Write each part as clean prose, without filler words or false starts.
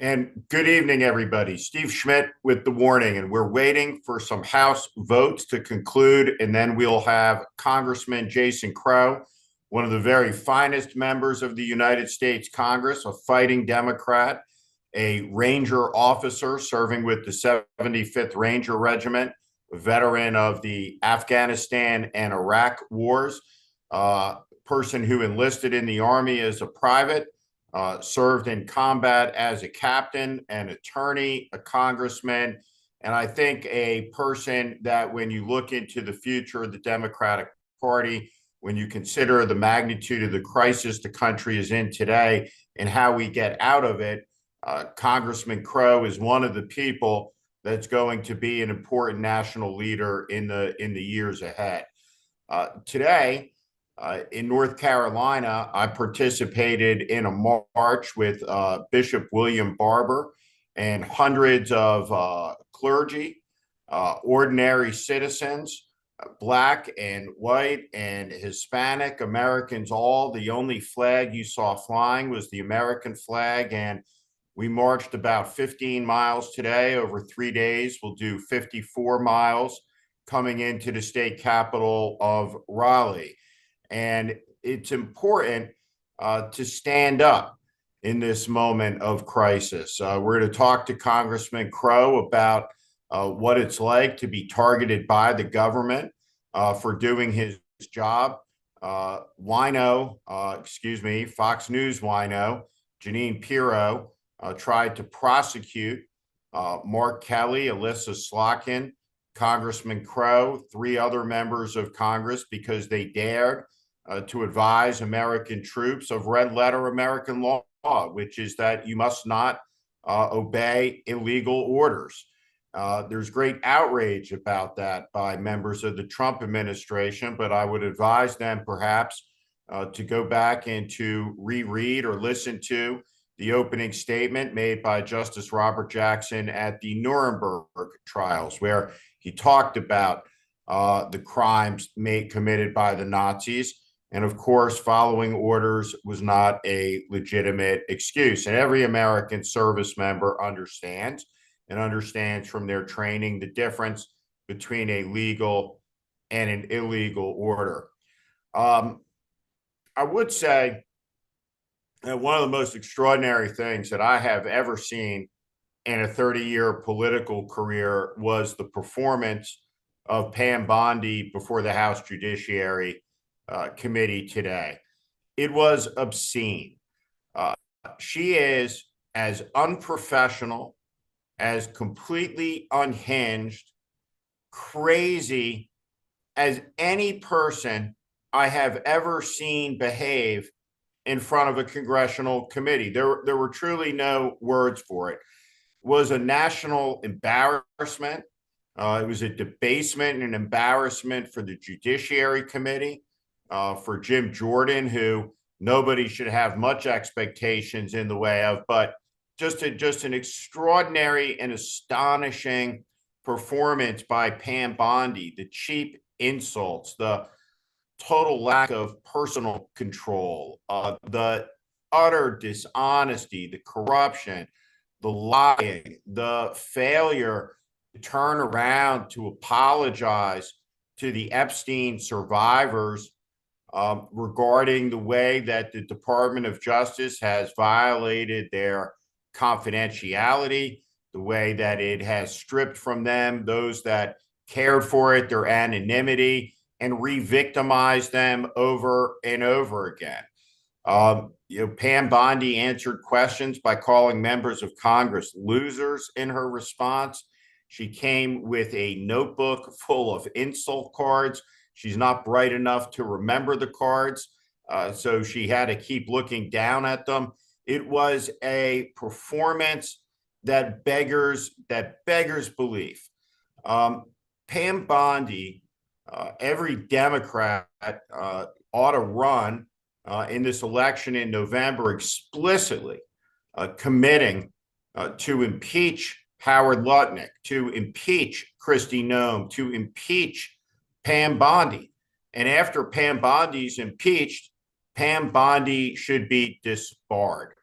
And good evening, everybody. Steve Schmidt with the warning, and we're waiting for some House votes to conclude, and then we'll have Congressman Jason Crow, one of the very finest members of the United States Congress, a fighting Democrat, a Ranger officer serving with the 75th Ranger Regiment, a veteran of the Afghanistan and Iraq wars, a person who enlisted in the Army as a private, served in combat as a captain, an attorney, a congressman, and I think a person that when you look into the future of the Democratic Party, when you consider the magnitude of the crisis the country is in today and how we get out of it, Congressman Crow is one of the people that's going to be an important national leader in the years ahead. Today, in North Carolina, I participated in a march with Bishop William Barber and hundreds of clergy, ordinary citizens, Black and white and Hispanic Americans, all. The only flag you saw flying was the American flag. And we marched about 15 miles today over 3 days. We'll do 54 miles coming into the state capital of Raleigh. And it's important to stand up in this moment of crisis. We're going to talk to Congressman Crow about what it's like to be targeted by the government for doing his job. Fox News wino, Jeanine Pirro, tried to prosecute Mark Kelly, Alyssa Slotkin, Congressman Crow, three other members of Congress because they dared to advise American troops of red letter American law, which is that you must not obey illegal orders. There's great outrage about that by members of the Trump administration, but I would advise them perhaps to go back and to reread or listen to the opening statement made by Justice Robert Jackson at the Nuremberg trials, where he talked about the crimes committed by the Nazis. And of course, following orders was not a legitimate excuse. And every American service member understands from their training the difference between a legal and an illegal order. I would say that one of the most extraordinary things that I have ever seen in a 30-year political career was the performance of Pam Bondi before the House Judiciary Committee today. It was obscene. She is as unprofessional, as completely unhinged, crazy as any person I have ever seen behave in front of a congressional committee. There were truly no words for it. It was a national embarrassment. It was a debasement and an embarrassment for the Judiciary Committee, for Jim Jordan, who nobody should have much expectations in the way of, but just an extraordinary and astonishing performance by Pam Bondi. The cheap insults, the total lack of personal control, the utter dishonesty, the corruption, the lying, the failure to turn around to apologize to the Epstein survivors regarding the way that the Department of Justice has violated their confidentiality, the way that it has stripped from them those that cared for it, their anonymity, and re-victimized them over and over again. Pam Bondi answered questions by calling members of Congress losers in her response. She came with a notebook full of insult cards. She's not bright enough to remember the cards, so she had to keep looking down at them. It was a performance that beggars belief. Pam Bondi, every Democrat ought to run in this election in November explicitly committing to impeach Howard Lutnick, to impeach Kristi Noem, to impeach Pam Bondi. And after Pam Bondi's impeached, Pam Bondi should be disbarred.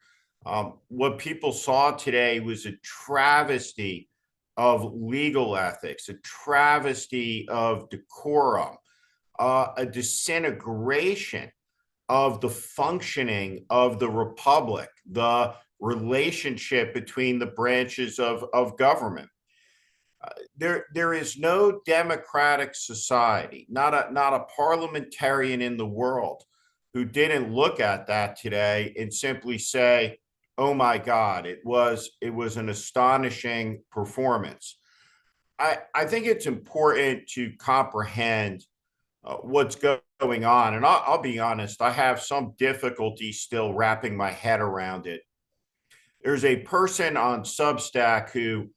What people saw today was a travesty of legal ethics, a travesty of decorum, a disintegration of the functioning of the republic, the relationship between the branches of government. There is no democratic society, not a parliamentarian in the world who didn't look at that today and simply say, "Oh my God, it was an astonishing performance." I think it's important to comprehend what's going on, and I'll be honest, I have some difficulty still wrapping my head around it. There's a person on Substack who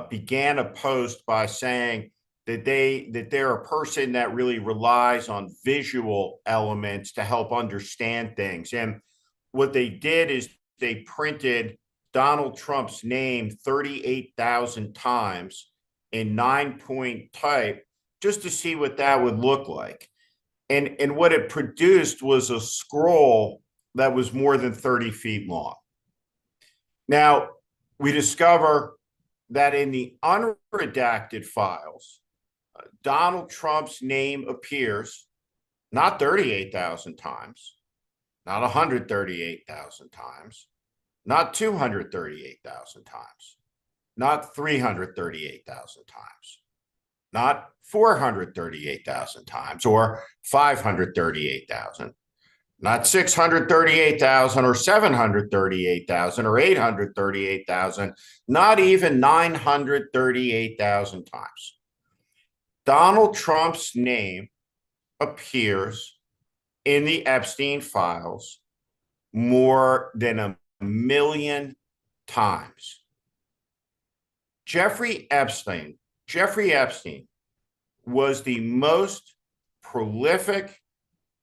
began a post by saying that they're a person that really relies on visual elements to help understand things. And what they did is they printed Donald Trump's name 38,000 times in 9-point type just to see what that would look like. And what it produced was a scroll that was more than 30 feet long. Now, we discover that in the unredacted files, Donald Trump's name appears not 38,000 times, not 138,000 times, not 238,000 times, not 338,000 times, not 438,000 times or 538,000. Not 638,000 or 738,000 or 838,000, not even 938,000 times. Donald Trump's name appears in the Epstein files more than 1,000,000 times. Jeffrey Epstein was the most prolific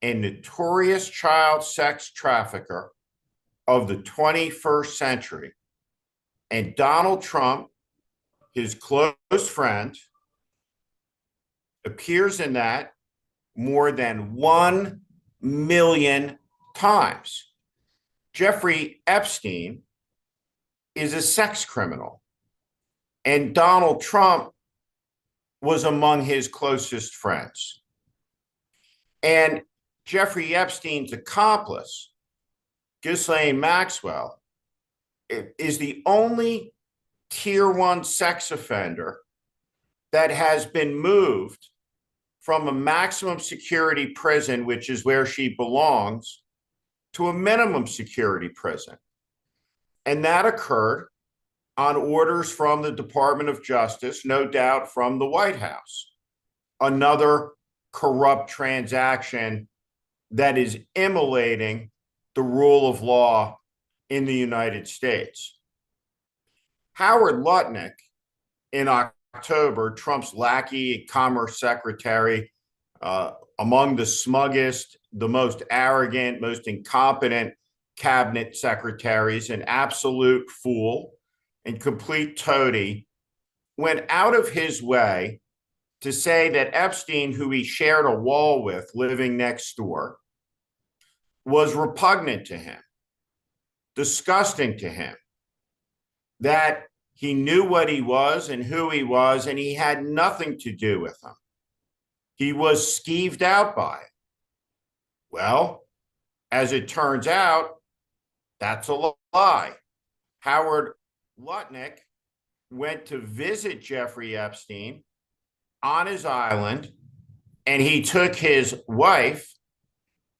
and notorious child sex trafficker of the 21st century. And Donald Trump, his close friend, appears in that more than 1,000,000 times. Jeffrey Epstein is a sex criminal, and Donald Trump was among his closest friends. And Jeffrey Epstein's accomplice, Ghislaine Maxwell, is the only tier 1 sex offender that has been moved from a maximum security prison, which is where she belongs, to a minimum security prison. And that occurred on orders from the Department of Justice, no doubt from the White House. Another corrupt transaction that is immolating the rule of law in the United States. Howard Lutnick, in October, Trump's lackey, Commerce Secretary, among the smuggest, the most arrogant, most incompetent cabinet secretaries, an absolute fool and complete toady, went out of his way to say that Epstein, who he shared a wall with living next door, was repugnant to him, disgusting to him, that he knew what he was and who he was, and he had nothing to do with him. He was skeeved out by it. Well, as it turns out, that's a lie. Howard Lutnick went to visit Jeffrey Epstein on his island, and he took his wife,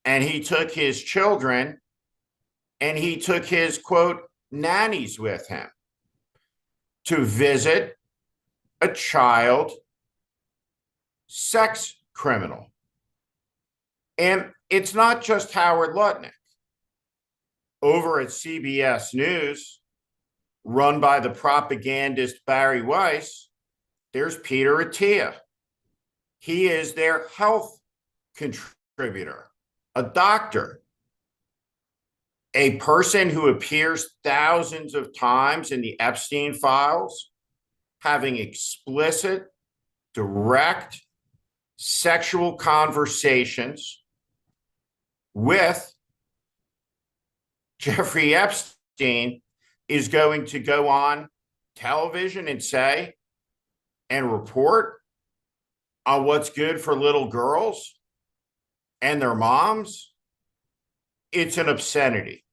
and he took his children, and he took his, quote, nannies with him to visit a child sex criminal. And it's not just Howard Lutnick. Over at CBS News, run by the propagandist Barry Weiss, there's Peter Attia. He is their health contributor, a doctor, a person who appears thousands of times in the Epstein files, having explicit, direct sexual conversations with Jeffrey Epstein. Epstein is going to go on television and say and report on what's good for little girls and their moms, it's an obscenity.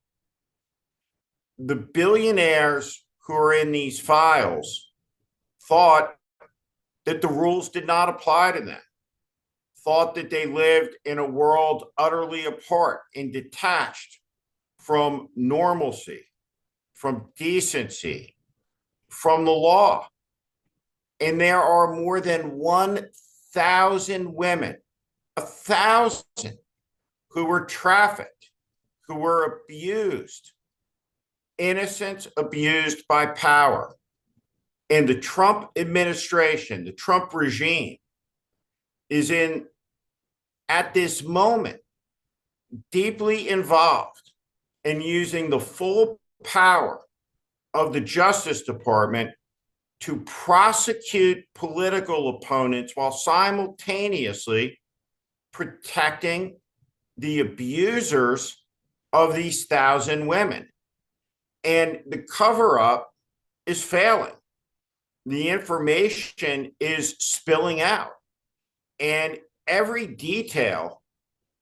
The billionaires who are in these files thought that the rules did not apply to them, thought that they lived in a world utterly apart and detached from normalcy, from decency, from the law. And there are more than 1,000 women, 1,000, who were trafficked, who were abused, innocents abused by power. And the Trump administration, the Trump regime, is at this moment, deeply involved in using the full power of the Justice Department to prosecute political opponents while simultaneously protecting the abusers of these 1,000 women. And the cover-up is failing. The information is spilling out. And every detail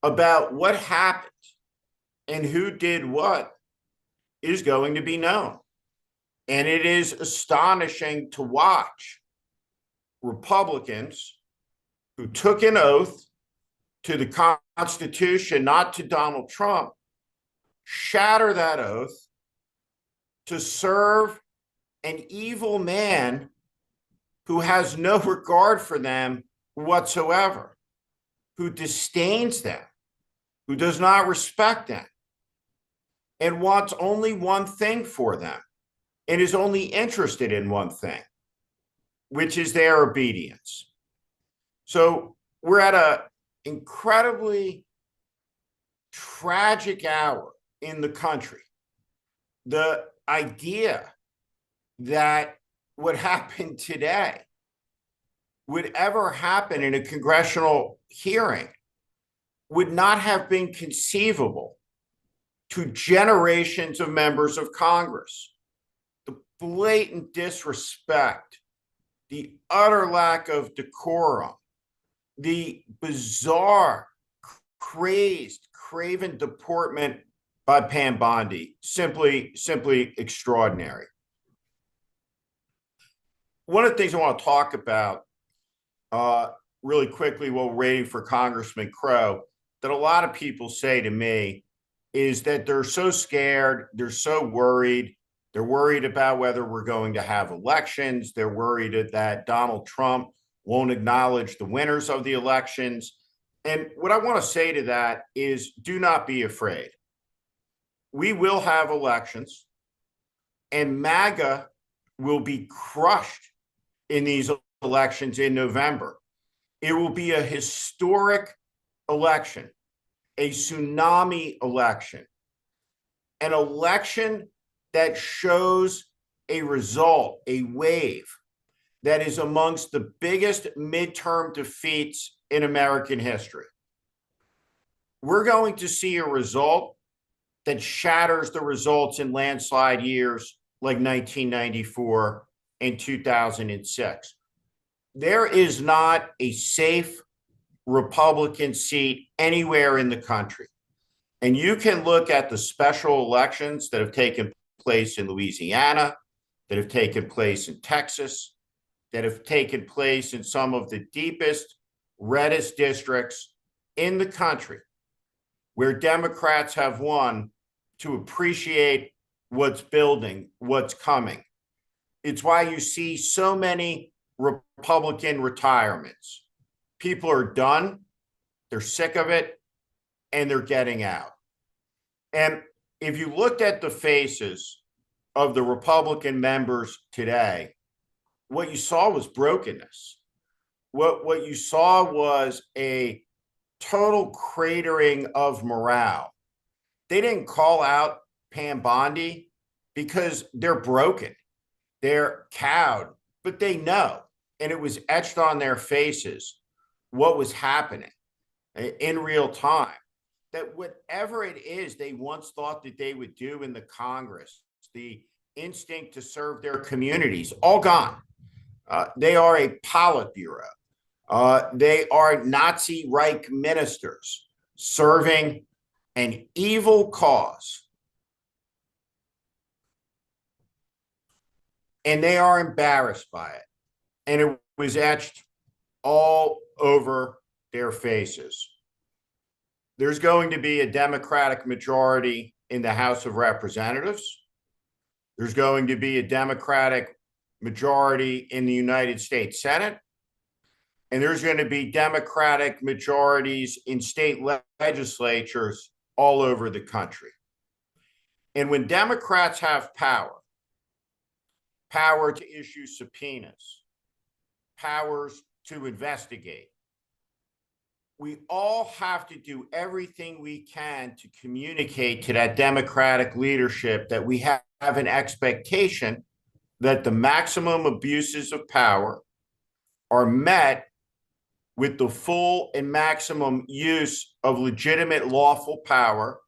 about what happened and who did what is going to be known. And it is astonishing to watch Republicans who took an oath to the Constitution, not to Donald Trump, shatter that oath to serve an evil man who has no regard for them whatsoever, who disdains them, who does not respect them, and wants only one thing for them, and is only interested in one thing, which is their obedience. So we're at an incredibly tragic hour in the country. The idea that what happened today would ever happen in a congressional hearing would not have been conceivable to generations of members of Congress. The blatant disrespect, the utter lack of decorum, the bizarre, crazed, craven deportment by Pam Bondi, simply extraordinary. One of the things I want to talk about really quickly while we're waiting for Congressman Crow, that a lot of people say to me is that they're so scared, they're so worried. They're worried about whether we're going to have elections. They're worried that Donald Trump won't acknowledge the winners of the elections. And what I want to say to that is, do not be afraid. We will have elections, and MAGA will be crushed in these elections in November. It will be a historic election, a tsunami election, an election that shows a result, a wave that is amongst the biggest midterm defeats in American history. We're going to see a result that shatters the results in landslide years like 1994 and 2006. There is not a safe Republican seat anywhere in the country. And you can look at the special elections that have taken place in Louisiana, that have taken place in Texas, that have taken place in some of the deepest, reddest districts in the country, where Democrats have won, to appreciate what's building, what's coming. It's why you see so many Republican retirements. People are done, they're sick of it, and they're getting out. And if you looked at the faces of the Republican members today, what you saw was brokenness. What you saw was a total cratering of morale. They didn't call out Pam Bondi because they're broken. They're cowed, but they know. And it was etched on their faces what was happening in real time. That whatever it is they once thought that they would do in the Congress, the instinct to serve their communities, all gone. They are a Politburo. They are Nazi Reich ministers serving an evil cause. And they are embarrassed by it. And it was etched all over their faces. There's going to be a Democratic majority in the House of Representatives. There's going to be a Democratic majority in the United States Senate. And there's going to be Democratic majorities in state legislatures all over the country. And when Democrats have power to issue subpoenas, powers to investigate, we all have to do everything we can to communicate to that Democratic leadership that we have an expectation that the maximum abuses of power are met with the full and maximum use of legitimate lawful power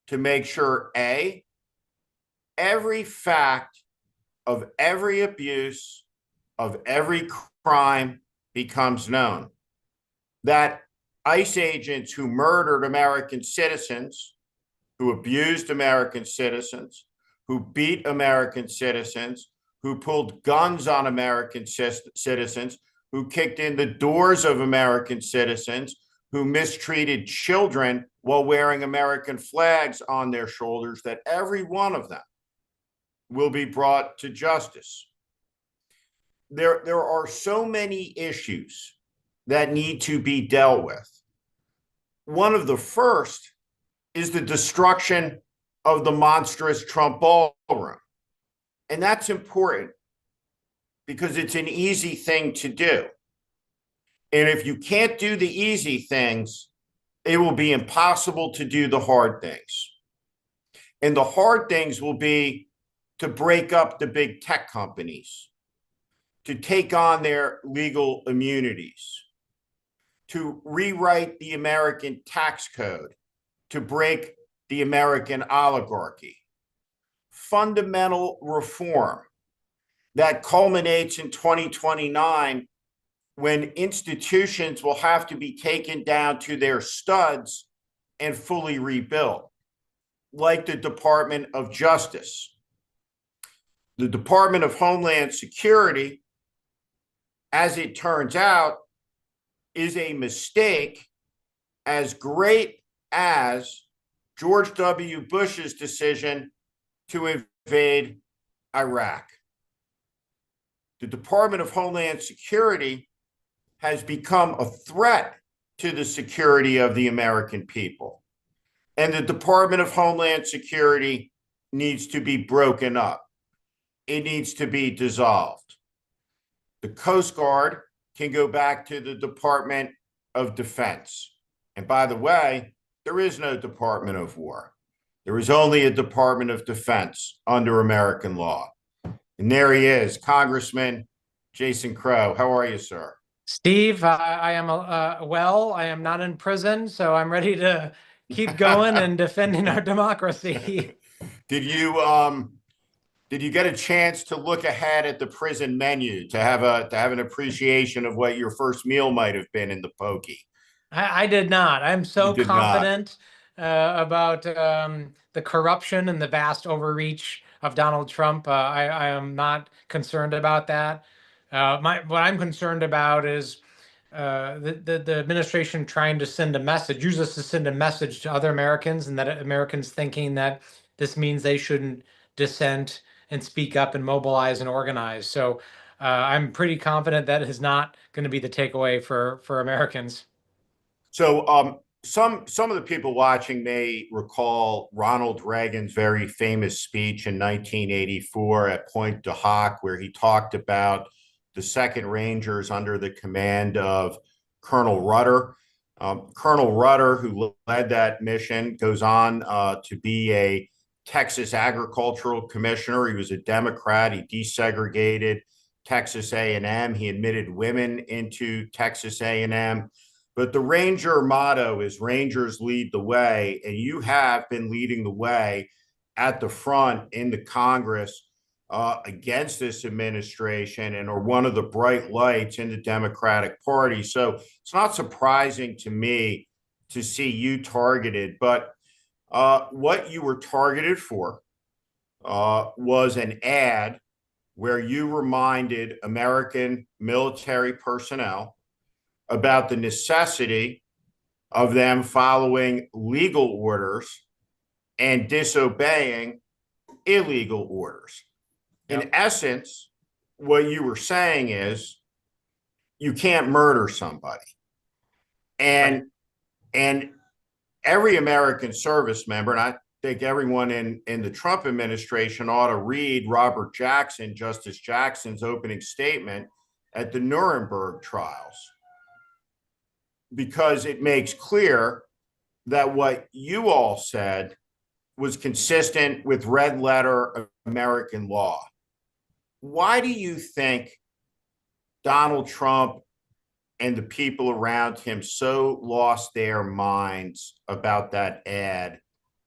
to make sure, A, every fact of every abuse, of every crime becomes known. That ICE agents who murdered American citizens, who abused American citizens, who beat American citizens, who pulled guns on American citizens, who kicked in the doors of American citizens, who mistreated children while wearing American flags on their shoulders, that every one of them will be brought to justice. There are so many issues that need to be dealt with. One of the first is the destruction of the monstrous Trump ballroom. And that's important because it's an easy thing to do. And if you can't do the easy things, it will be impossible to do the hard things. And the hard things will be to break up the big tech companies, to take on their legal immunities, to rewrite the American tax code, to break the American oligarchy. Fundamental reform that culminates in 2029 when institutions will have to be taken down to their studs and fully rebuilt, like the Department of Justice. The Department of Homeland Security, as it turns out, is a mistake as great as George W. Bush's decision to invade Iraq. The Department of Homeland Security has become a threat to the security of the American people. And the Department of Homeland Security needs to be broken up. It needs to be dissolved. The Coast Guard can go back to the Department of Defense. And by the way, there is no Department of War. There is only a Department of Defense under American law. And there he is, Congressman Jason Crow. How are you, sir? Steve, I am well. I am not in prison, so I'm ready to keep going and defending our democracy. Did you get a chance to look ahead at the prison menu to have an appreciation of what your first meal might have been in the pokey? I did not. I'm so confident about the corruption and the vast overreach of Donald Trump. I am not concerned about that. What I'm concerned about is the administration trying to send a message, use this to send a message to other Americans, and that Americans thinking that this means they shouldn't dissent and speak up and mobilize and organize. So I'm pretty confident that is not going to be the takeaway for Americans. So some of the people watching may recall Ronald Reagan's very famous speech in 1984 at Pointe du Hoc, where he talked about the Second Rangers under the command of Colonel Rudder. Colonel Rudder, who led that mission, goes on to be a Texas agricultural commissioner. He was a Democrat. He desegregated Texas A&M. He admitted women into Texas A&M. But the Ranger motto is Rangers lead the way, and you have been leading the way at the front in the Congress against this administration and are one of the bright lights in the Democratic Party. So it's not surprising to me to see you targeted, but what you were targeted for was an ad where you reminded American military personnel about the necessity of them following legal orders and disobeying illegal orders. Yep. In essence, what you were saying is you can't murder somebody. And every American service member, and I think everyone in the Trump administration ought to read Robert Jackson, Justice Jackson's opening statement at the Nuremberg trials, because it makes clear that what you all said was consistent with red letter American law. Why do you think Donald Trump and the people around him so lost their minds about that ad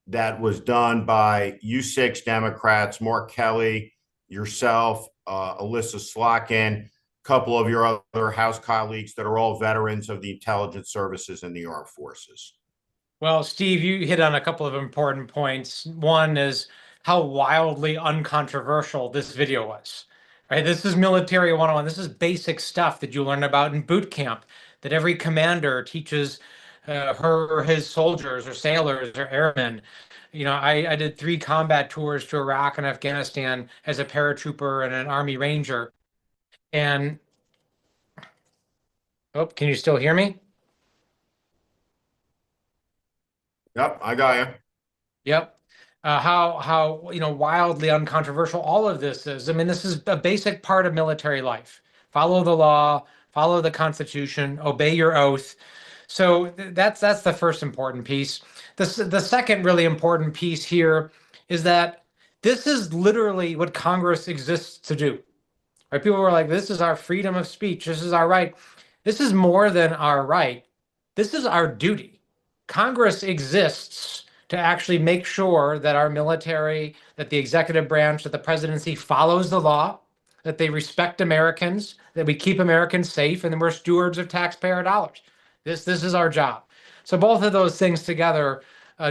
that was done by you six Democrats, Mark Kelly, yourself, Alyssa Slotkin, a couple of your other House colleagues that are all veterans of the intelligence services and the armed forces? Well, Steve, you hit on a couple of important points. One is how wildly uncontroversial this video was. Right? This is military 101. This is basic stuff that you learn about in boot camp, that every commander teaches her or his soldiers or sailors or airmen. I did 3 combat tours to Iraq and Afghanistan as a paratrooper and an Army Ranger. And, oh, can you still hear me? Yep, I got you. Yep. How wildly uncontroversial all of this is. I mean, this is a basic part of military life. Follow the law, follow the Constitution, obey your oath. So that's the first important piece. The second really important piece here is that this is literally what Congress exists to do. Right? People were like, this is our freedom of speech. This is our right. This is more than our right. This is our duty. Congress exists to actually make sure that our military, that the executive branch, that the presidency follows the law, that they respect Americans, that we keep Americans safe, and that we're stewards of taxpayer dollars. This is our job. So both of those things together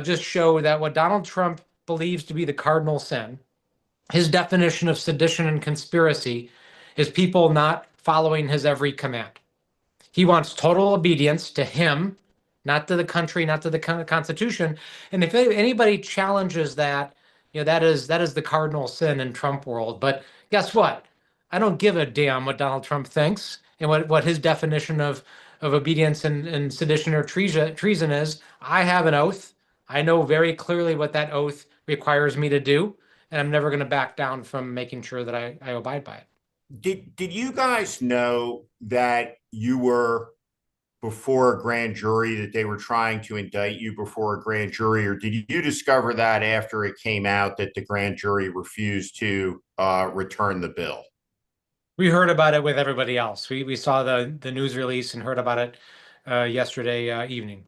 just show that what Donald Trump believes to be the cardinal sin, his definition of sedition and conspiracy, is people not following his every command. He wants total obedience to him, not to the country, not to the Constitution. And if anybody challenges that, that is the cardinal sin in Trump world. But guess what? I don't give a damn what Donald Trump thinks and what his definition of obedience and sedition or treason is. I have an oath. I know very clearly what that oath requires me to do, and I'm never going to back down from making sure that I abide by it. Did you guys know that you were before a grand jury, that they were trying to indict you before a grand jury, or did you discover that after it came out that the grand jury refused to return the bill? We heard about it with everybody else. We saw the news release and heard about it yesterday evening.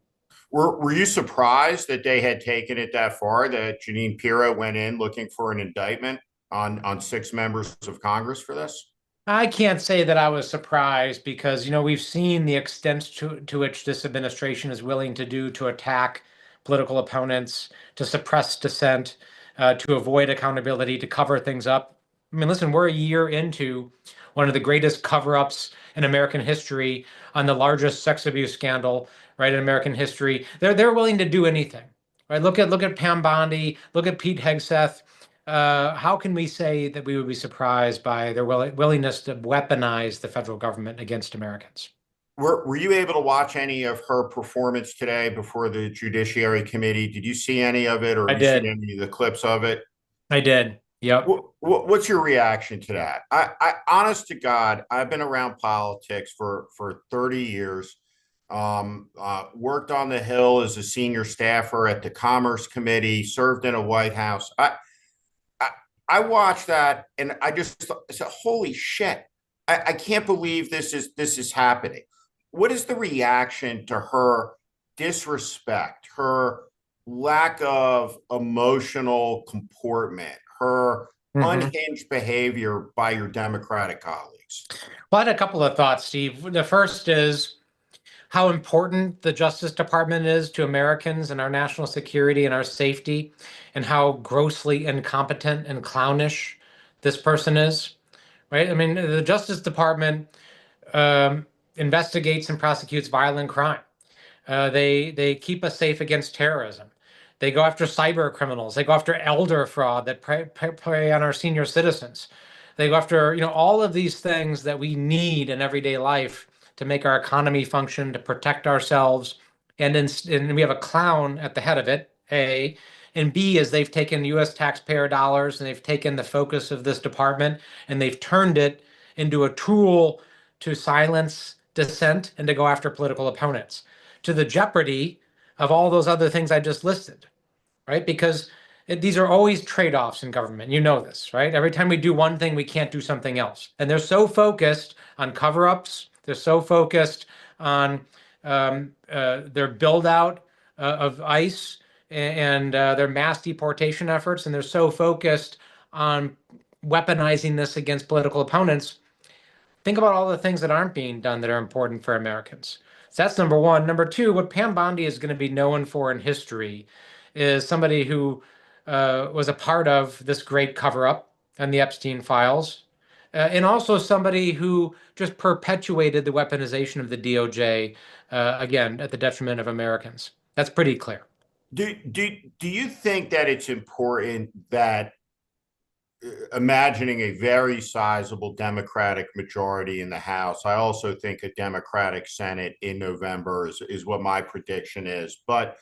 Were you surprised that they had taken it that far, that Jeanine Pirro went in looking for an indictment on 6 members of Congress for this? I can't say that I was surprised because, we've seen the extent to which this administration is willing to do to attack political opponents, to suppress dissent, to avoid accountability, to cover things up. I mean, listen, we're a year into one of the greatest cover-ups in American history on the largest sex abuse scandal, right, in American history. They're willing to do anything, right? Look at Pam Bondi, look at Pete Hegseth. How can we say that we would be surprised by their willingness to weaponize the federal government against Americans? Were you able to watch any of her performance today before the Judiciary Committee? Did you see any of it, or have you seen any of the clips of it? I did. Yep. What's your reaction to that? I honest to God, I've been around politics for 30 years. Worked on the Hill as a senior staffer at the Commerce Committee, served in a White House. I watched that and I just said, holy shit, I can't believe this is happening. What is the reaction to her disrespect, her lack of emotional comportment, her Mhm. unhinged behavior by your Democratic colleagues? Well, I had a couple of thoughts, Steve. The first is how important the Justice Department is to Americans and our national security and our safety, and how grossly incompetent and clownish this person is, right? I mean, the Justice Department um, investigates and prosecutes violent crime. They keep us safe against terrorism. They go after cyber criminals. They go after elder fraud that prey on our senior citizens. They go after, all of these things that we need in everyday life to make our economy function, to protect ourselves. And we have a clown at the head of it, A. And B is they've taken U.S. taxpayer dollars and they've taken the focus of this department and they've turned it into a tool to silence dissent and to go after political opponents, to the jeopardy of all those other things I just listed, right? Because these are always trade-offs in government. You know this, right? Every time we do one thing, we can't do something else. And they're so focused on cover-ups. They're so focused on their build-out of ICE and their mass deportation efforts. And they're so focused on weaponizing this against political opponents. Think about all the things that aren't being done that are important for Americans. So that's number one. Number two, what Pam Bondi is going to be known for in history is somebody who was a part of this great cover-up and the Epstein files, and also somebody who just perpetuated the weaponization of the DOJ, again, at the detriment of Americans. That's pretty clear. Do you think that it's important that imagining a very sizable Democratic majority in the House, I also think a Democratic Senate in November is what my prediction is, but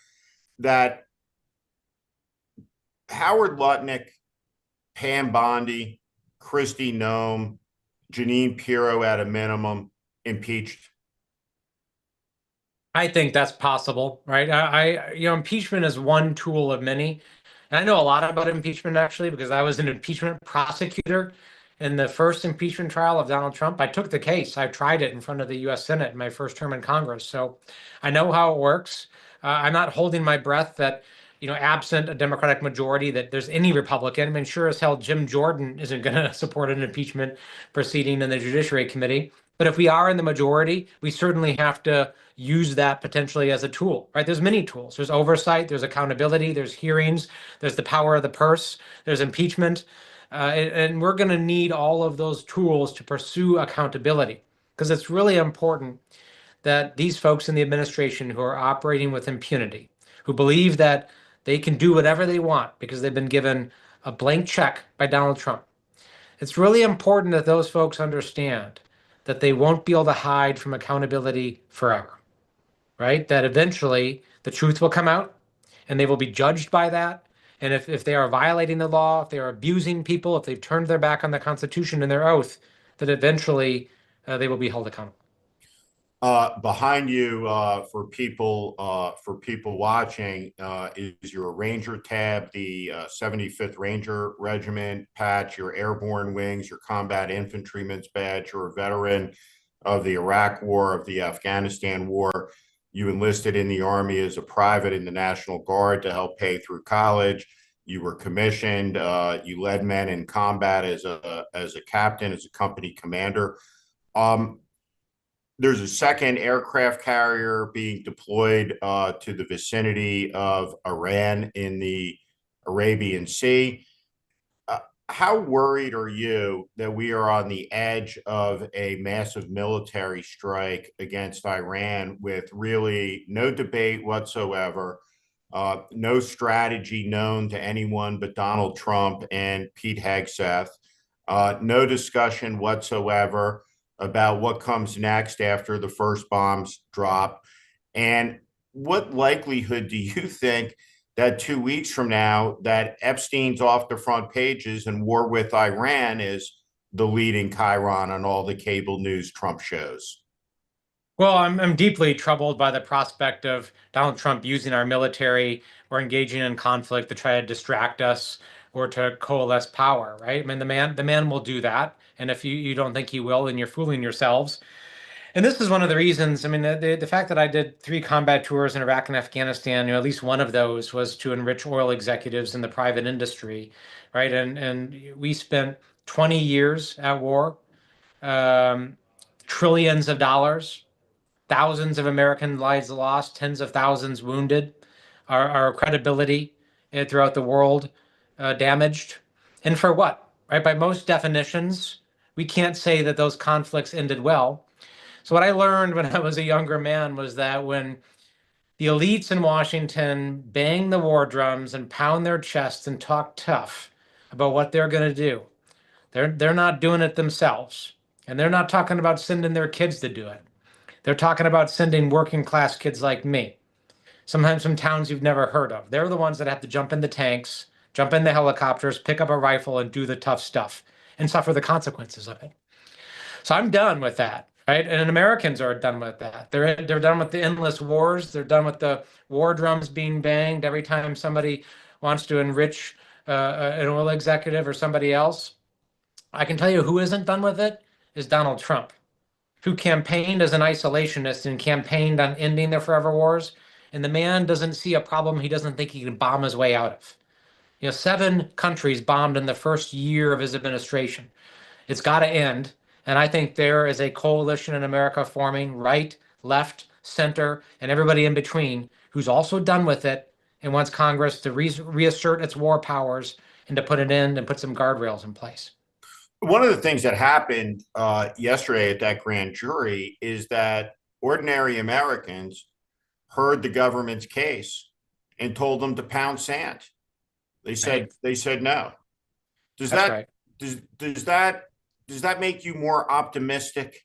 that Howard Lutnick, Pam Bondi, Kristi Noem, Jeanine Pirro at a minimum impeached? I think that's possible, right? Impeachment is one tool of many. And I know a lot about impeachment actually, because I was an impeachment prosecutor in the first impeachment trial of Donald Trump. I took the case. I tried it in front of the US Senate in my first term in Congress. So I know how it works. I'm not holding my breath that, absent a Democratic majority, that there's any Republican. I mean, sure as hell, Jim Jordan isn't going to support an impeachment proceeding in the Judiciary Committee. But if we are in the majority, we certainly have to use that potentially as a tool, right? There's many tools. There's oversight, there's accountability, there's hearings, there's the power of the purse, there's impeachment. And we're going to need all of those tools to pursue accountability, because it's really important that these folks in the administration who are operating with impunity, who believe that they can do whatever they want because they've been given a blank check by Donald Trump. It's really important that those folks understand that they won't be able to hide from accountability forever, right? That eventually the truth will come out and they will be judged by that. And if they are violating the law, if they are abusing people, if they've turned their back on the Constitution and their oath, that eventually they will be held accountable. Behind you, for people watching, is your Ranger tab, the 75th Ranger Regiment patch, your airborne wings, your combat infantryman's badge. You're a veteran of the Iraq War, of the Afghanistan War. You enlisted in the Army as a private in the National Guard to help pay through college. You were commissioned. You led men in combat as a captain, as a company commander. There's a second aircraft carrier being deployed to the vicinity of Iran in the Arabian Sea. How worried are you that we are on the edge of a massive military strike against Iran with really no debate whatsoever, no strategy known to anyone but Donald Trump and Pete Hegseth, no discussion whatsoever about what comes next after the first bombs drop? And what likelihood do you think that 2 weeks from now that Epstein's off the front pages and war with Iran is the leading chyron on all the cable news Trump shows? Well, I'm deeply troubled by the prospect of Donald Trump using our military or engaging in conflict to try to distract us or to coalesce power, right? I mean, the man will do that. And if you don't think he will, then you're fooling yourselves. And this is one of the reasons. I mean, the fact that I did 3 combat tours in Iraq and Afghanistan, at least one of those was to enrich oil executives in the private industry, right? And we spent 20 years at war, um, trillions of dollars, thousands of American lives lost, tens of thousands wounded, our credibility throughout the world damaged. And for what, right? By most definitions, we can't say that those conflicts ended well. So what I learned when I was a younger man was that when the elites in Washington bang the war drums and pound their chests and talk tough about what they're going to do, they're not doing it themselves. And they're not talking about sending their kids to do it. They're talking about sending working class kids like me, sometimes from towns you've never heard of. They're the ones that have to jump in the tanks, jump in the helicopters, pick up a rifle, and do the tough stuff and suffer the consequences of it. So I'm done with that, right? And Americans are done with that. They're done with the endless wars. They're done with the war drums being banged every time somebody wants to enrich an oil executive or somebody else. I can tell you who isn't done with it is Donald Trump, who campaigned as an isolationist and campaigned on ending the forever wars. And the man doesn't see a problem he doesn't think he can bomb his way out of. 7 countries bombed in the first year of his administration. It's got to end. And I think there is a coalition in America forming, right, left, center, and everybody in between, who's also done with it and wants Congress to reassert its war powers and to put it in and put some guardrails in place. One of the things that happened yesterday at that grand jury is that ordinary Americans heard the government's case and told them to pound sand. They said no. Does That's that right. does that make you more optimistic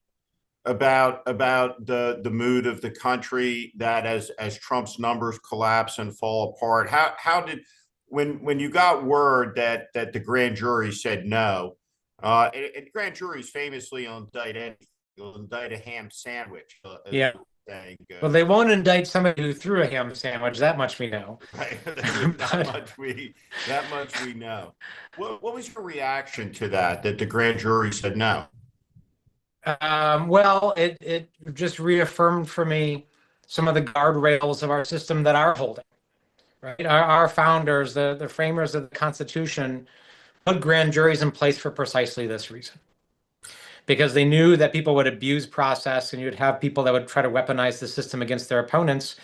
about the mood of the country, that as Trump's numbers collapse and fall apart? How did, when you got word that the grand jury said no, and grand juries famously will indict a ham sandwich, as Yeah. the saying goes. Well, they won't indict somebody who threw a ham sandwich. That much we know. Right. But, That much we know. What was your reaction to that the grand jury said no? well, it just reaffirmed for me some of the guardrails of our system that are holding. Right. Our founders, the framers of the Constitution, put grand juries in place for precisely this reason, because they knew that people would abuse process and you'd have people that would try to weaponize the system against their opponents.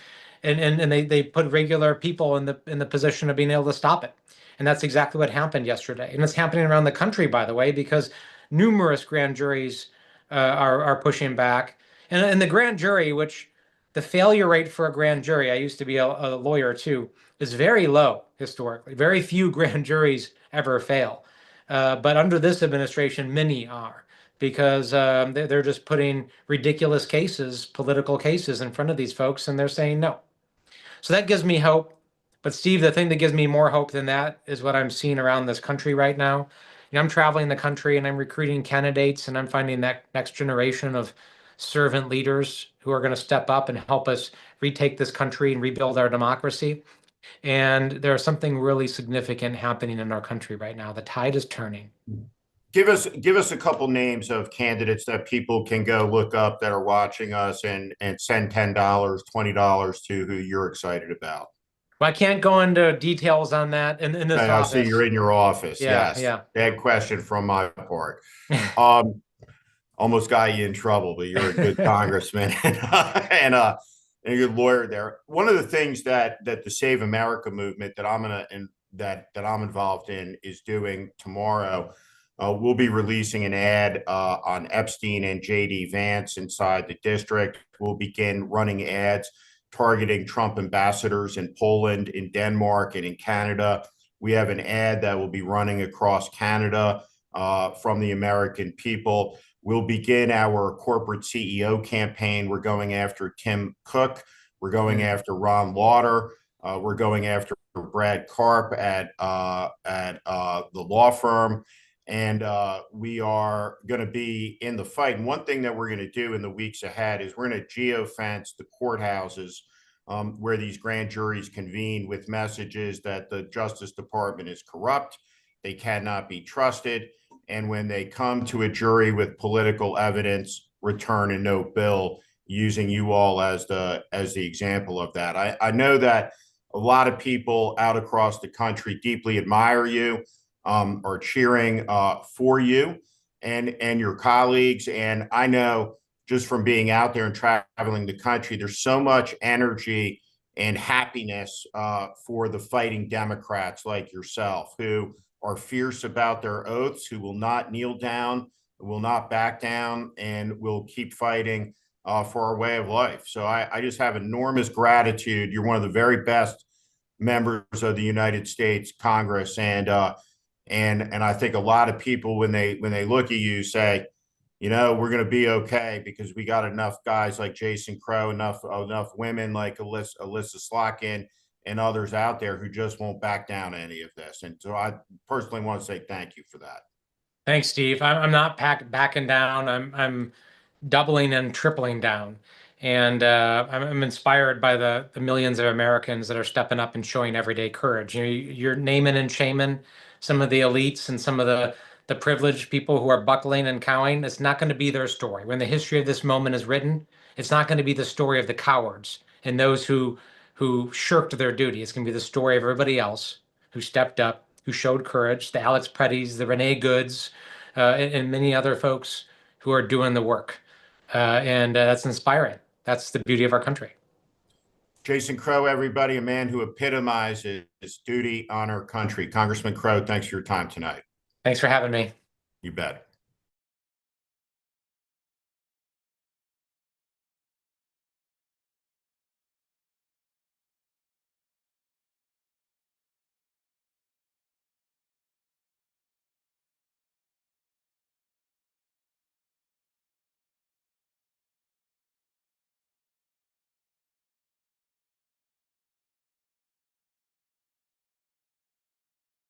And they put regular people in the position of being able to stop it. And that's exactly what happened yesterday. And it's happening around the country, by the way, because numerous grand juries are pushing back. And the grand jury, which the failure rate for a grand jury, I used to be a lawyer too, is very low historically. Very few grand juries ever fail. But under this administration, many are, because they're just putting ridiculous cases, political cases, in front of these folks, and they're saying no. So that gives me hope. But Steve, the thing that gives me more hope than that is what I'm seeing around this country right now. I'm traveling the country and I'm recruiting candidates, and I'm finding that next generation of servant leaders who are going to step up and help us retake this country and rebuild our democracy. And there's something really significant happening in our country right now. The tide is turning. Give us a couple names of candidates that people can go look up that are watching us, and send $10, $20 to, who you're excited about. Well, I can't go into details on that in this I office. see you're in your office. Yeah, Yes. yeah. Bad question from my part. Almost got you in trouble, but you're a good congressman and a good lawyer there. One of the things that the Save America movement that I'm involved in is doing tomorrow, we'll be releasing an ad on Epstein and JD Vance inside the district. We'll begin running ads targeting Trump ambassadors in Poland, in Denmark, and in Canada. We have an ad that will be running across Canada from the American people. We'll begin our corporate CEO campaign. We're going after Tim Cook. We're going after Ron Lauder. We're going after Brad Karp at the law firm. And we are going to be in the fight. And one thing that we're going to do in the weeks ahead is we're going to geofence the courthouses where these grand juries convene, with messages that the Justice Department is corrupt, they cannot be trusted, and when they come to a jury with political evidence, return and note bill, using you all as the example of that. I know that a lot of people out across the country deeply admire you, are cheering for you and your colleagues. And I know just from being out there and traveling the country, there's so much energy and happiness for the fighting Democrats like yourself, who are fierce about their oaths, who will not kneel down, will not back down, and will keep fighting for our way of life. So I just have enormous gratitude. You're one of the very best members of the United States Congress, and I think a lot of people, when they look at you, say, you know, we're going to be okay because we got enough guys like Jason Crow, enough women like Alyssa Slotkin, and others out there who just won't back down to any of this. And so I personally want to say thank you for that. Thanks, Steve. I'm not backing down. I'm doubling and tripling down. And I'm inspired by the millions of Americans that are stepping up and showing everyday courage. You're naming and shaming some of the elites and some of the privileged people who are buckling and cowing. It's not going to be their story. When the history of this moment is written, it's not going to be the story of the cowards and those who shirked their duty. It's going to be the story of everybody else who stepped up, who showed courage, the Alex Prettys, the Renee Goods, and many other folks who are doing the work. And that's inspiring. That's the beauty of our country. Jason Crow, everybody, a man who epitomizes duty, honor, country. Congressman Crow, thanks for your time tonight. Thanks for having me. You bet.